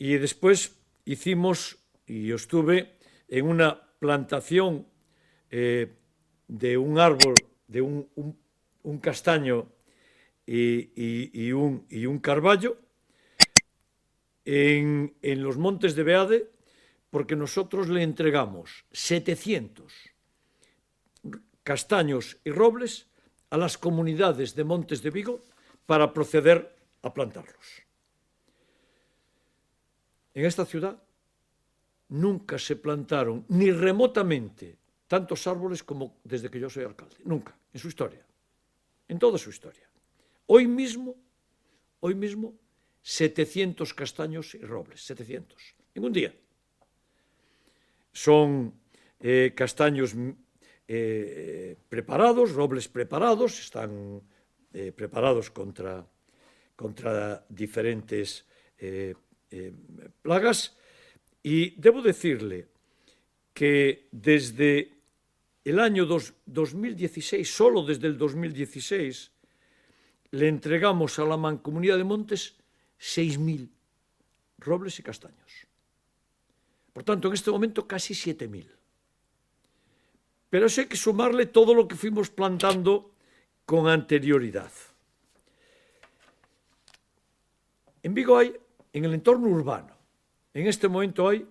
Y después hicimos, y yo estuve en una plantación de un árbol, de un castaño y un carballo en los montes de Beade, porque nosotros le entregamos 700 castaños y robles a las comunidades de Montes de Vigo para proceder a plantarlos. En esta ciudad nunca se plantaron ni remotamente tantos árboles como desde que yo soy alcalde. Nunca, en su historia, en toda su historia. Hoy mismo, 700 castaños y robles, 700, en un día. Son castaños preparados, robles preparados, están preparados contra diferentes plagas, y debo decirle que desde el año 2016, solo desde el 2016, le entregamos a la Mancomunidad de Montes 6.000 robles y castaños. Por tanto, en este momento casi 7.000. Pero eso hay que sumarle todo lo que fuimos plantando con anterioridad. En Vigo hay, en el entorno urbano, en este momento hay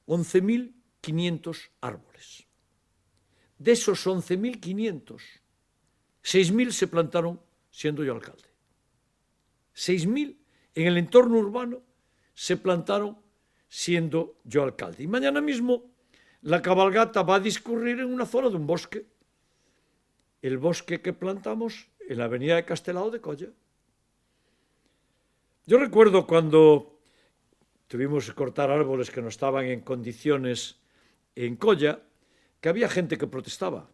11.500 árboles. De esos 11.500, 6.000 se plantaron siendo yo alcalde. 6.000 en el entorno urbano se plantaron siendo yo alcalde. Y mañana mismo la cabalgata va a discurrir en una zona de un bosque. El bosque que plantamos en la avenida de Castelao de Colla. Yo recuerdo cuando tuvimos que cortar árboles que no estaban en condiciones en Colla, que había gente que protestaba.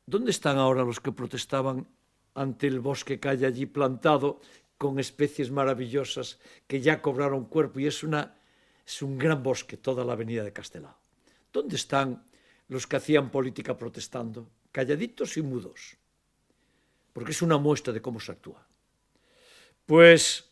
¿Dónde están ahora los que protestaban ante el bosque que hay allí plantado con especies maravillosas que ya cobraron cuerpo? Y es un gran bosque toda la avenida de Castelao. ¿Dónde están los que hacían política protestando? Calladitos y mudos. Porque es una muestra de cómo se actúa. Pues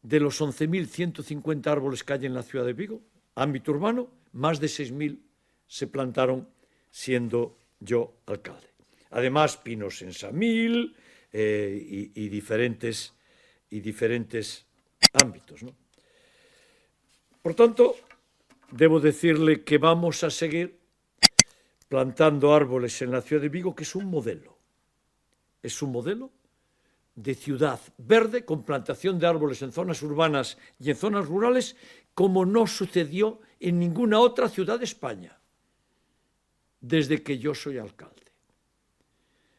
de los 11.150 árboles que hay en la ciudad de Vigo, ámbito urbano, más de 6.000 se plantaron siendo yo alcalde. Además, pinos en Samil y diferentes ámbitos, ¿no? Por tanto, debo decirle que vamos a seguir plantando árboles en la ciudad de Vigo, que es un modelo. Es un modelo de ciudad verde con plantación de árboles en zonas urbanas y en zonas rurales, como no sucedió en ninguna otra ciudad de España desde que yo soy alcalde.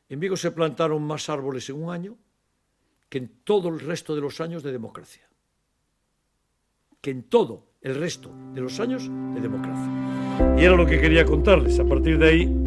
En Vigo se plantaron más árboles en un año que en todo el resto de los años de democracia. Que en todo el resto de los años de democracia. Y era lo que quería contarles. A partir de ahí